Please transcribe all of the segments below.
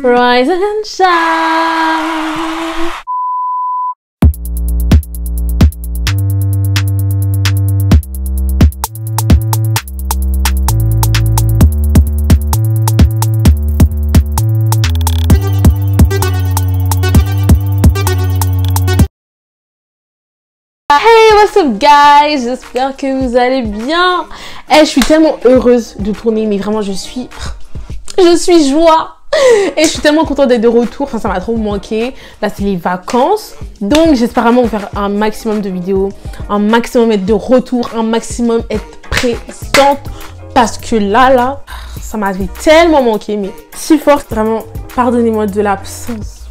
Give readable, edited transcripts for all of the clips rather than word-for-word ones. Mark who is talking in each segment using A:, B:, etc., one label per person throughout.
A: Rise and shine. Hey, what's up guys, j'espère que vous allez bien. Je suis tellement heureuse de tourner, mais vraiment je suis joie. Et je suis tellement contente d'être de retour, enfin ça m'a trop manqué. Là c'est les vacances, donc j'espère vraiment vous faire un maximum de vidéos, un maximum être de retour, un maximum être présente. Parce que là, ça m'avait tellement manqué, mais si fort, vraiment, pardonnez-moi de l'absence.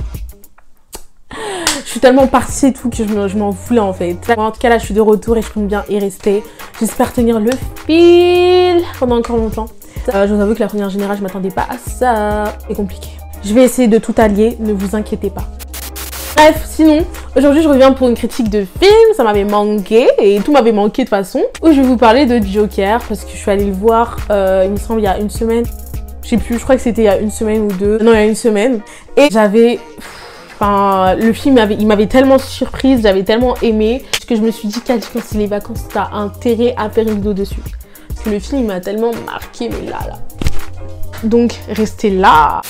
A: Je suis tellement partie et tout que je m'en voulais en fait. En tout cas là je suis de retour et je compte bien y rester. J'espère tenir le fil pendant encore longtemps. Je vous avoue que la première générale je m'attendais pas à ça. C'est compliqué. Je vais essayer de tout allier, ne vous inquiétez pas. Bref, sinon, aujourd'hui je reviens pour une critique de film, ça m'avait manqué, et tout m'avait manqué de toute façon. Où je vais vous parler de Joker, parce que je suis allée le voir, il me semble, il y a une semaine. Je sais plus, je crois que c'était il y a une semaine ou deux. Non, il y a une semaine. Et j'avais... Enfin, le film, il m'avait tellement surprise, j'avais tellement aimé, que je me suis dit qu'à c'est les vacances, t'as intérêt à faire une vidéo dessus. Parce que le film, il m'a tellement marqué, mais là. Donc, restez là.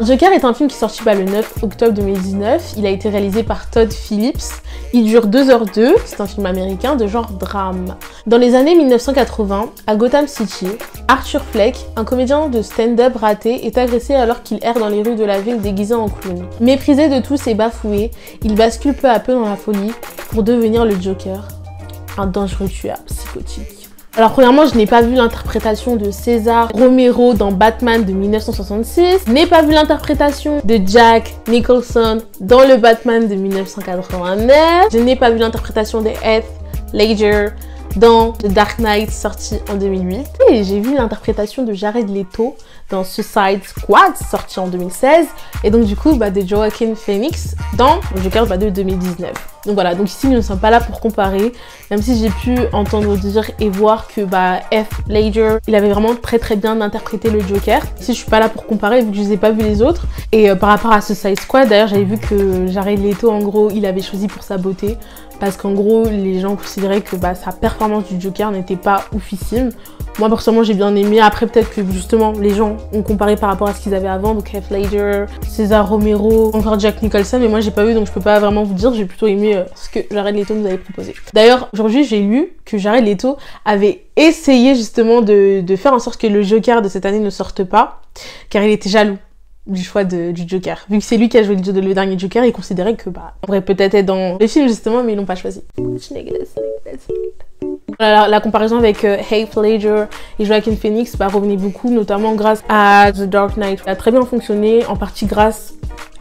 A: Joker est un film qui est sorti le 9 octobre 2019. Il a été réalisé par Todd Phillips. Il dure 2h02. C'est un film américain de genre drame. Dans les années 1980, à Gotham City, Arthur Fleck, un comédien de stand-up raté, est agressé alors qu'il erre dans les rues de la ville déguisé en clown. Méprisé de tous et bafoué, il bascule peu à peu dans la folie pour devenir le Joker, un dangereux tueur psychotique. Alors premièrement, je n'ai pas vu l'interprétation de César Romero dans Batman de 1966. Je n'ai pas vu l'interprétation de Jack Nicholson dans le Batman de 1989. Je n'ai pas vu l'interprétation de Heath Ledger dans The Dark Knight sorti en 2008. Et j'ai vu l'interprétation de Jared Leto dans Suicide Squad sorti en 2016. Et donc du coup, de Joaquin Phoenix dans Joker de 2019. Donc voilà, donc ici nous ne sommes pas là pour comparer, même si j'ai pu entendre dire et voir que Heath Ledger, il avait vraiment très bien interprété le Joker. Ici je suis pas là pour comparer vu que je les ai pas vus les autres. Et par rapport à Suicide Squad, d'ailleurs j'avais vu que Jared Leto en gros il avait choisi pour sa beauté. Parce qu'en gros les gens considéraient que sa performance du Joker n'était pas oufissime. Moi personnellement j'ai bien aimé, après peut-être que justement les gens ont comparé par rapport à ce qu'ils avaient avant, donc Heath Ledger, César Romero, encore Jack Nicholson, mais moi j'ai pas vu donc je peux pas vraiment vous dire, j'ai plutôt aimé ce que Jared Leto nous avait proposé. D'ailleurs aujourd'hui j'ai lu que Jared Leto avait essayé justement de faire en sorte que le Joker de cette année ne sorte pas, car il était jaloux du choix du Joker. Vu que c'est lui qui a joué le dernier Joker, il considérait que on pourrait peut-être être dans le film justement, mais ils l'ont pas choisi. La comparaison avec Heath Ledger et Joaquin Phoenix revenait beaucoup, notamment grâce à The Dark Knight. Ça a très bien fonctionné, en partie grâce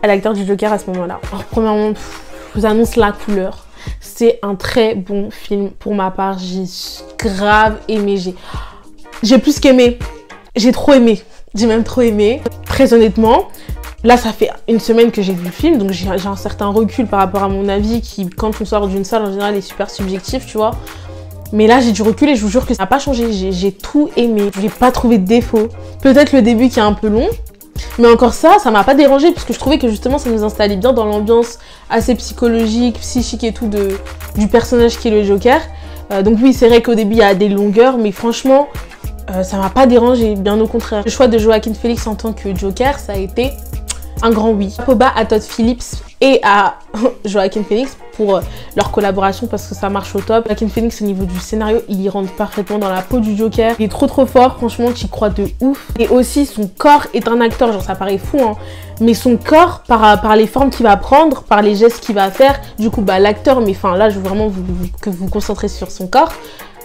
A: à l'acteur du Joker à ce moment-là. Alors premièrement, je vous annonce la couleur. C'est un très bon film pour ma part. J'ai grave aimé. J'ai plus qu'aimé. J'ai trop aimé. J'ai même trop aimé. Très honnêtement, là ça fait une semaine que j'ai vu le film, donc j'ai un certain recul par rapport à mon avis qui, quand on sort d'une salle en général, est super subjectif, tu vois. Mais là j'ai du recul et je vous jure que ça n'a pas changé. J'ai tout aimé. Je n'ai pas trouvé de défaut. Peut-être le début qui est un peu long. Mais encore ça m'a pas dérangé parce que je trouvais que justement ça nous installait bien dans l'ambiance assez psychologique, psychique et tout du personnage qui est le Joker. Donc oui, c'est vrai qu'au début il y a des longueurs, mais franchement ça m'a pas dérangé, bien au contraire. Le choix de Joaquin Phoenix en tant que Joker, ça a été un grand oui. Chapeau bas à Todd Phillips et à Joaquin Phoenix pour leur collaboration parce que ça marche au top. Joaquin Phoenix au niveau du scénario, il y rentre parfaitement dans la peau du Joker. Il est trop fort, franchement, tu y crois de ouf. Et aussi son corps est un acteur, genre ça paraît fou hein, mais son corps par les formes qu'il va prendre, par les gestes qu'il va faire, du coup l'acteur, mais enfin là je veux vraiment que vous vous concentrez sur son corps.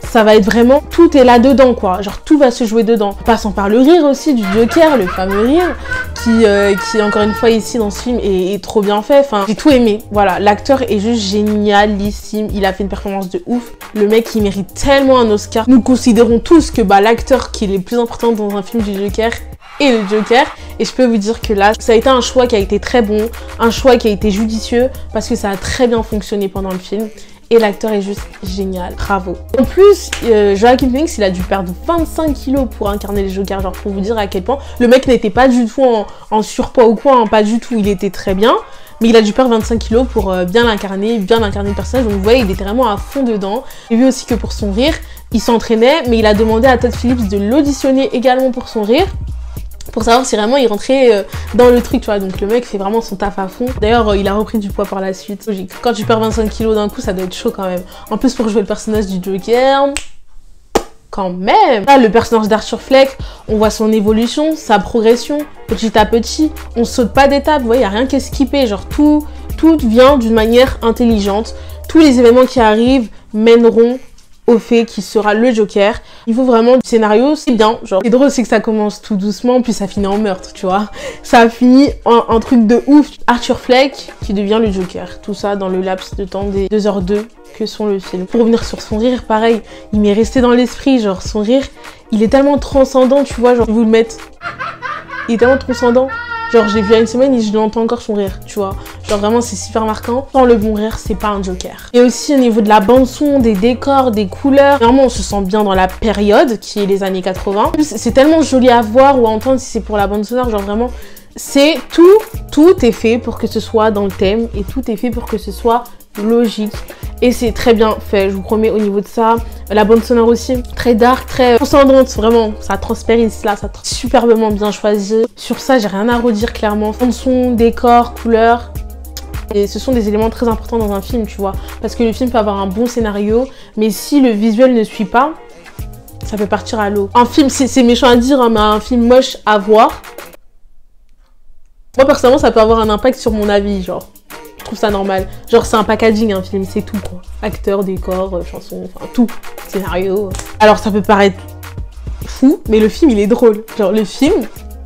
A: Ça va être vraiment, tout est là dedans quoi, genre tout va se jouer dedans. Passant par le rire aussi du Joker, le fameux rire, qui encore une fois ici dans ce film est trop bien fait, enfin j'ai tout aimé. Voilà, l'acteur est juste génialissime, il a fait une performance de ouf. Le mec il mérite tellement un Oscar. Nous considérons tous que l'acteur qui est le plus important dans un film du Joker est le Joker. Et je peux vous dire que là, ça a été un choix qui a été très bon, un choix qui a été judicieux parce que ça a très bien fonctionné pendant le film. et l'acteur est juste génial, bravo. En plus, Joaquin Phoenix, il a dû perdre 25 kilos pour incarner le Joker, genre pour vous dire à quel point le mec n'était pas du tout en surpoids ou quoi, hein, pas du tout, il était très bien. Mais il a dû perdre 25 kilos pour bien l'incarner le personnage. Donc vous voyez, il était vraiment à fond dedans. J'ai vu aussi que pour son rire, il s'entraînait, mais il a demandé à Todd Phillips de l'auditionner également pour son rire, pour savoir si vraiment il rentrait dans le truc, tu vois. Donc le mec fait vraiment son taf à fond. D'ailleurs, il a repris du poids par la suite. Logique. Quand tu perds 25 kilos d'un coup, ça doit être chaud quand même. En plus, pour jouer le personnage du Joker... quand même. Là, le personnage d'Arthur Fleck, on voit son évolution, sa progression, petit à petit. On saute pas d'étape, vous voyez, il n'y a rien qui est skippé. Genre, tout vient d'une manière intelligente. Tous les événements qui arrivent mèneront au fait qu'il sera le Joker. Il faut vraiment du scénario, c'est bien. Genre, c'est drôle, c'est que ça commence tout doucement, puis ça finit en meurtre, tu vois. Ça a fini en truc de ouf. Arthur Fleck qui devient le Joker. Tout ça dans le laps de temps des 2h02 que sont le film. Pour revenir sur son rire, pareil, il m'est resté dans l'esprit. Genre, son rire, il est tellement transcendant, tu vois. Genre, je vais vous le mettre. Il est tellement transcendant. Genre, j'ai vu il y a une semaine et je l'entends encore son rire, tu vois. Genre, vraiment, c'est super marquant. Sans le bon rire, c'est pas un Joker. Et aussi, au niveau de la bande-son, des décors, des couleurs, vraiment, on se sent bien dans la période, qui est les années 80. C'est tellement joli à voir ou à entendre si c'est pour la bande sonore. Genre, vraiment, c'est tout est fait pour que ce soit dans le thème et tout est fait pour que ce soit logique. Et c'est très bien fait, je vous promets, au niveau de ça. La bande sonore aussi, très dark, très transcendante, vraiment. Ça transpérise là, ça superbement bien choisi. Sur ça, j'ai rien à redire clairement. Fond de son, décor, couleur. Et ce sont des éléments très importants dans un film, tu vois. Parce que le film peut avoir un bon scénario, mais si le visuel ne suit pas, ça peut partir à l'eau. Un film, c'est méchant à dire, hein, mais un film moche à voir, moi personnellement, ça peut avoir un impact sur mon avis, genre. Je trouve ça normal. Genre, c'est un packaging, un film, c'est tout, quoi. Acteur, décor, chanson, enfin, tout. Scénario. Alors, ça peut paraître fou, mais le film, il est drôle. Genre, le film,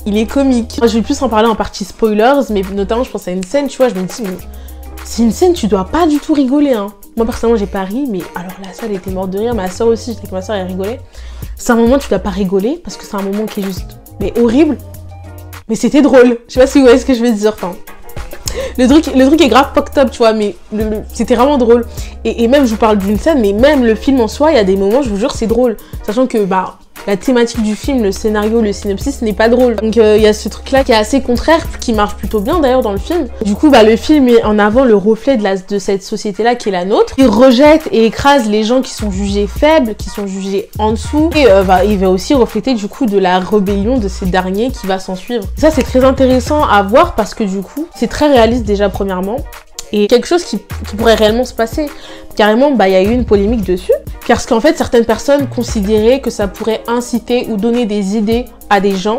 A: il est comique. Moi, je vais plus en parler en partie spoilers, mais notamment, je pense à une scène, tu vois, je me dis, mais c'est une scène, tu dois pas du tout rigoler, hein. Moi, personnellement, j'ai pas ri, mais alors la salle était morte de rire. Ma soeur aussi, j'étais avec ma soeur, elle rigolait. C'est un moment, tu dois pas rigoler, parce que c'est un moment qui est juste, mais horrible. Mais c'était drôle. Je sais pas si vous voyez ce que je veux dire, enfin... Le truc est grave fucked up, tu vois, mais c'était vraiment drôle. Et même, je vous parle d'une scène, mais même le film en soi, il y a des moments, je vous jure, c'est drôle. Sachant que, bah, la thématique du film, le scénario, le synopsis n'est pas drôle. Donc, il y a ce truc-là qui est assez contraire, qui marche plutôt bien d'ailleurs dans le film. Du coup, bah, le film met en avant le reflet de cette société-là qui est la nôtre. Il rejette et écrase les gens qui sont jugés faibles, qui sont jugés en dessous. Et il va aussi refléter, du coup, de la rébellion de ces derniers qui va s'en suivre. Ça, c'est très intéressant à voir parce que, du coup, c'est très réaliste déjà, premièrement. Et quelque chose qui pourrait réellement se passer. Carrément, bah, il y a eu une polémique dessus. Parce qu'en fait, certaines personnes considéraient que ça pourrait inciter ou donner des idées à des gens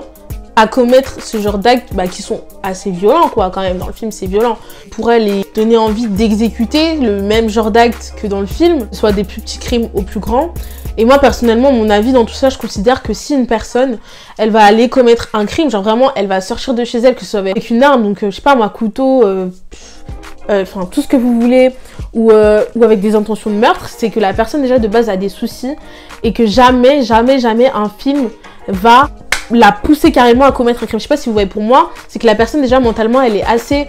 A: à commettre ce genre d'actes bah, qui sont assez violents, quoi, quand même. Dans le film, c'est violent. Pourrait les donner envie d'exécuter le même genre d'acte que dans le film, soit des plus petits crimes aux plus grands. Et moi, personnellement, mon avis dans tout ça, je considère que si une personne, elle va aller commettre un crime, genre vraiment, elle va sortir de chez elle, que ce soit avec une arme, donc je sais pas moi, couteau... enfin tout ce que vous voulez, ou avec des intentions de meurtre, c'est que la personne déjà de base a des soucis et que jamais un film va la pousser carrément à commettre un crime. Je sais pas si vous voyez, pour moi, c'est que la personne déjà mentalement elle est assez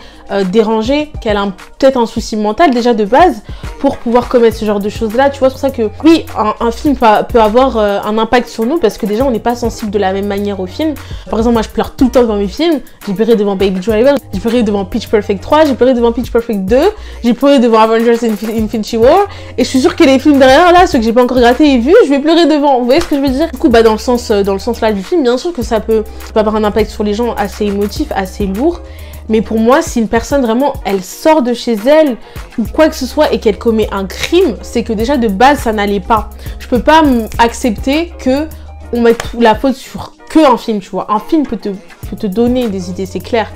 A: dérangée, qu'elle a peut-être un souci mental déjà de base pour pouvoir commettre ce genre de choses là, tu vois. C'est pour ça que oui, un film peut avoir un impact sur nous parce que déjà on n'est pas sensible de la même manière au film. Par exemple, moi je pleure tout le temps devant mes films. J'ai pleuré devant Baby Driver, j'ai pleuré devant Pitch Perfect 3, j'ai pleuré devant Pitch Perfect 2, j'ai pleuré devant Avengers Infinity War, et je suis sûre que les films derrière là, ceux que j'ai pas encore grattés et vus, je vais pleurer devant. Vous voyez ce que je veux dire? Du coup, bah dans le sens là du film, bien sûr que ça peut avoir un impact sur les gens assez émotif, assez lourd. Mais pour moi, si une personne vraiment, elle sort de chez elle ou quoi que ce soit et qu'elle commet un crime, c'est que déjà de base, ça n'allait pas. Je peux pas accepter que on mette la faute sur un film, tu vois. Un film peut te donner des idées, c'est clair.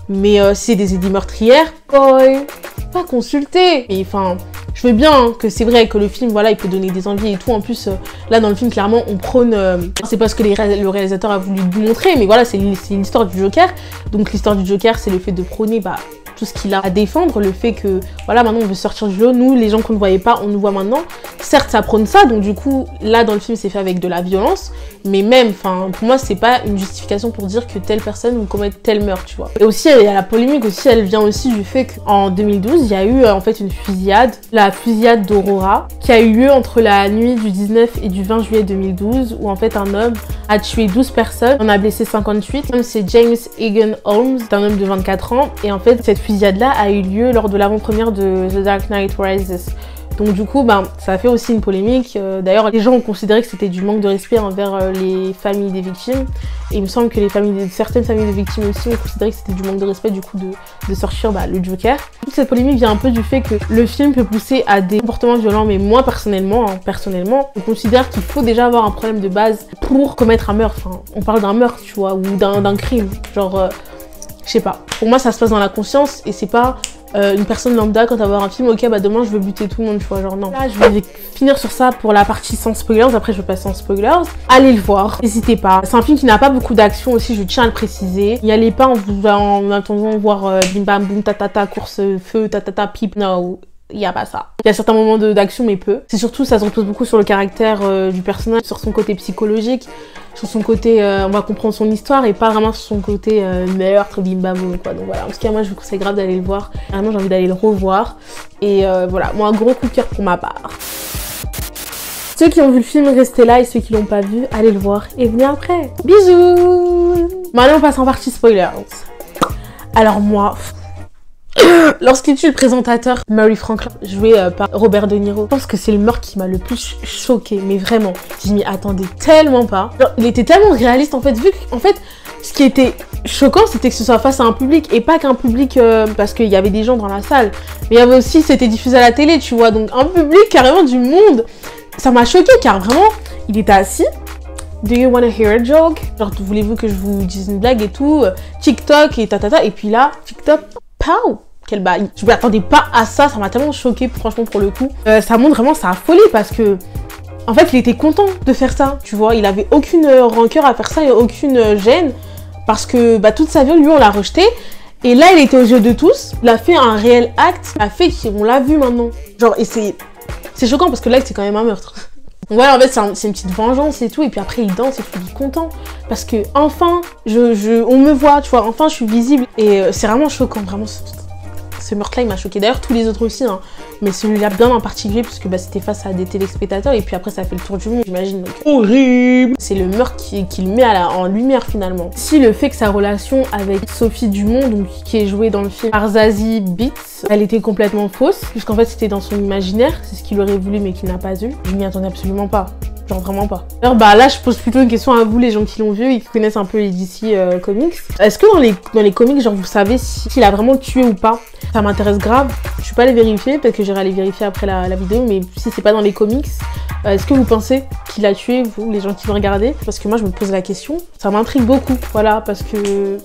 A: Mais si c'est des idées meurtrières, boy, pas consulter. Et enfin, je veux bien hein, que c'est vrai que le film, voilà, il peut donner des envies et tout. En plus, là, dans le film, clairement, on prône... c'est pas ce que le réalisateur a voulu montrer, mais voilà, c'est l'histoire du Joker. Donc, l'histoire du Joker, c'est le fait de prôner, bah, tout ce qu'il a à défendre, le fait que voilà, maintenant on veut sortir du lot, nous les gens qu'on ne voyait pas, on nous voit maintenant. Certes ça prône ça, donc du coup là dans le film c'est fait avec de la violence, mais même, enfin pour moi c'est pas une justification pour dire que telle personne va commettre tel meurtre, tu vois. Et aussi il y a la polémique aussi, elle vient aussi du fait qu'en 2012 il y a eu en fait une fusillade, la fusillade d'Aurora, qui a eu lieu entre la nuit du 19 et du 20 juillet 2012, où en fait un homme a tué 12 personnes, on a blessé 58. C'est James Egan Holmes, un homme de 24 ans, et en fait cette fusillade-là a eu lieu lors de l'avant-première de The Dark Knight Rises. Donc du coup, ça a fait aussi une polémique. D'ailleurs, les gens ont considéré que c'était du manque de respect envers les familles des victimes. Et il me semble que certaines familles de victimes aussi ont considéré que c'était du manque de respect du coup de sortir le Joker. Toute cette polémique vient un peu du fait que le film peut pousser à des comportements violents, mais moi personnellement, je considère qu'il faut déjà avoir un problème de base pour commettre un meurtre. Enfin, on parle d'un meurtre, tu vois, ou d'un crime. Genre, je sais pas. Pour moi, ça se passe dans la conscience et c'est pas... une personne lambda quand elle va voir un film, ok bah demain je veux buter tout le monde, tu vois, genre non. Là je vais finir sur ça pour la partie sans spoilers, après je vais passer en spoilers. Allez le voir, n'hésitez pas. C'est un film qui n'a pas beaucoup d'action aussi, je tiens à le préciser. N'y allez pas en attendant voir bim bam boum tatata, course feu tatata pipe, non. Il n'y a pas ça. Il y a certains moments d'action, mais peu. C'est surtout, ça se repose beaucoup sur le caractère du personnage, sur son côté psychologique, sur son côté, on va comprendre son histoire, et pas vraiment sur son côté meurtre, bim bam boum, quoi. Donc voilà, en tout cas, moi, je vous conseille grave d'aller le voir. Vraiment, j'ai envie d'aller le revoir. Et voilà, moi, un gros coup de cœur pour ma part. Ceux qui ont vu le film, restez là, et ceux qui l'ont pas vu, allez le voir et venez après. Bisous. Maintenant, on passe en partie spoilers. Alors moi... Lorsqu'il tue le présentateur Murray Franklin, joué par Robert De Niro, je pense que c'est le meurtre qui m'a le plus choqué, mais vraiment, je m'y attendais tellement pas. Genre, il était tellement réaliste en fait, vu qu'en fait, ce qui était choquant, c'était que ce soit face à un public, et pas qu'un public parce qu'il y avait des gens dans la salle, mais il y avait aussi, c'était diffusé à la télé, tu vois, donc un public carrément du monde. Ça m'a choqué car vraiment, il était assis. Do you wanna hear a joke? Genre, voulez-vous que je vous dise une blague et tout, TikTok et tatata, et puis là, TikTok, pow! Quel bail. Je m'attendais pas à ça, ça m'a tellement choquée, franchement, pour le coup. Ça montre vraiment sa folie parce que, en fait, il était content de faire ça, tu vois. Il avait aucune rancœur à faire ça et aucune gêne parce que toute sa vie, lui, on l'a rejeté. Et là, il était aux yeux de tous, il a fait un réel acte, il a fait qu'on l'a vu maintenant. Genre, et c'est choquant parce que l'acte, c'est quand même un meurtre. Donc voilà, en fait, c'est une petite vengeance et tout, et puis après, il danse et tout, il est content. Parce que, enfin, on me voit, tu vois, enfin, je suis visible. Et c'est vraiment choquant, vraiment. Ce meurtre-là, il m'a choqué. D'ailleurs, tous les autres aussi, hein. Mais celui-là, bien en particulier, parce que c'était face à des téléspectateurs. Et puis après, ça a fait le tour du monde, j'imagine. Donc, horrible. C'est le meurtre qui le met en lumière, finalement. Si le fait que sa relation avec Sophie Dumont, donc, qui est jouée dans le film par Zazie Beetz, elle était complètement fausse. Puisqu'en fait, c'était dans son imaginaire. C'est ce qu'il aurait voulu, mais qu'il n'a pas eu. Je m'y attendais absolument pas. Genre vraiment pas. Alors là, je pose plutôt une question à vous, les gens qui l'ont vu et qui connaissent un peu les DC comics. Est-ce que dans les comics, genre vous savez s'il a vraiment tué ou pas? Ça m'intéresse grave. Je suis pas allée vérifier, peut-être que j'irai aller vérifier après la vidéo, mais si c'est pas dans les comics, est-ce que vous pensez qu'il a tué, vous, les gens qui vont regarder? Parce que moi, je me pose la question. Ça m'intrigue beaucoup, voilà, parce que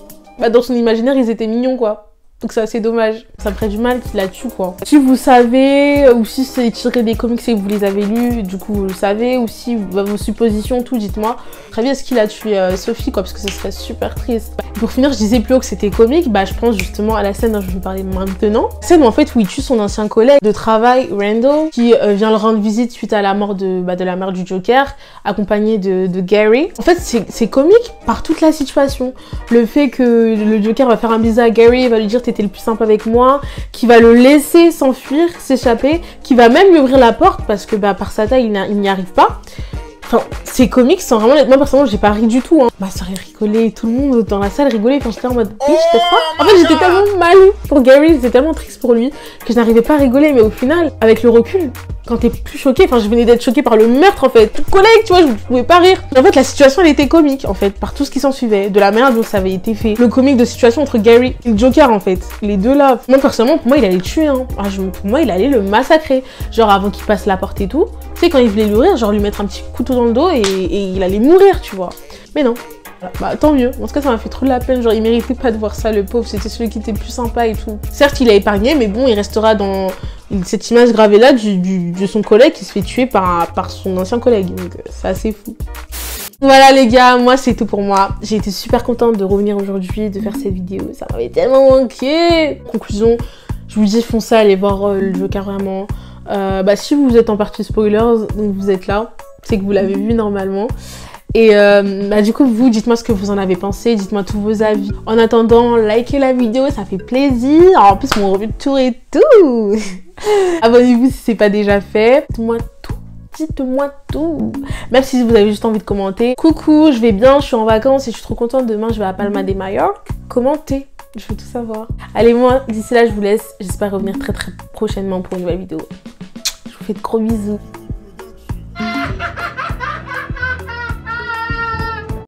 A: dans son imaginaire, ils étaient mignons, quoi. Donc c'est assez dommage. Ça me ferait du mal qu'il la tue, quoi. Si vous savez, ou si c'est tiré des comics et que vous les avez lus, du coup vous le savez, ou si vos suppositions, tout, dites-moi. Très bien, est-ce qu'il a tué Sophie, quoi, parce que ce serait super triste. Pour finir, je disais plus haut que c'était comique, je pense justement à la scène dont je vais vous parler maintenant. Scène où en fait, où il tue son ancien collègue de travail, Randall, qui vient le rendre visite suite à la mort de la mère du Joker, accompagné de Gary. En fait, c'est comique par toute la situation. Le fait que le Joker va faire un bisou à Gary, va lui dire t'étais le plus simple avec moi, qui va le laisser s'enfuir, s'échapper, qui va même lui ouvrir la porte parce que par sa taille il n'y arrive pas. Enfin, c'est comique sans vraiment être... Moi personnellement j'ai pas ri du tout, hein. Ma soeur rigolait, tout le monde dans la salle rigolait quand j'étais en mode bitch, t'es quoi? En fait j'étais tellement mal pour Gary, j'étais tellement triste pour lui que je n'arrivais pas à rigoler, mais au final, avec le recul, quand t'es plus choquée, enfin je venais d'être choquée par le meurtre en fait, tout collègue, tu vois, je pouvais pas rire. En fait la situation elle était comique en fait, par tout ce qui s'en suivait, de la manière dont ça avait été fait. Le comique de situation entre Gary et le Joker en fait, les deux là. Moi personnellement, pour moi il allait le tuer, hein. Pour moi il allait le massacrer, genre avant qu'il passe la porte et tout. Tu sais quand il voulait l'ouvrir, genre lui mettre un petit couteau dans le dos et il allait mourir, tu vois. Mais non. Bah tant mieux, en tout cas ça m'a fait trop de la peine, genre il méritait pas de voir ça, le pauvre, c'était celui qui était le plus sympa et tout. Certes il a épargné, mais bon il restera dans cette image gravée là de son collègue qui se fait tuer par son ancien collègue, donc c'est assez fou. Voilà les gars, moi c'est tout pour moi. J'ai été super contente de revenir aujourd'hui, de faire cette vidéo. Ça m'avait tellement manqué. Conclusion, je vous dis foncez, allez voir le Joker vraiment. Si vous êtes en partie spoilers, donc vous êtes là, c'est que vous l'avez vu normalement. Et du coup, vous, dites-moi ce que vous en avez pensé, dites-moi tous vos avis. En attendant, likez la vidéo, ça fait plaisir. En plus, mon revue de tour et tout. Abonnez-vous si c'est pas déjà fait. Dites-moi tout. Même si vous avez juste envie de commenter. Coucou, je vais bien, je suis en vacances et je suis trop contente. Demain, je vais à Palma de Mallorca. Commentez, je veux tout savoir. Allez, moi, d'ici là, je vous laisse. J'espère revenir très prochainement pour une nouvelle vidéo. Je vous fais de gros bisous.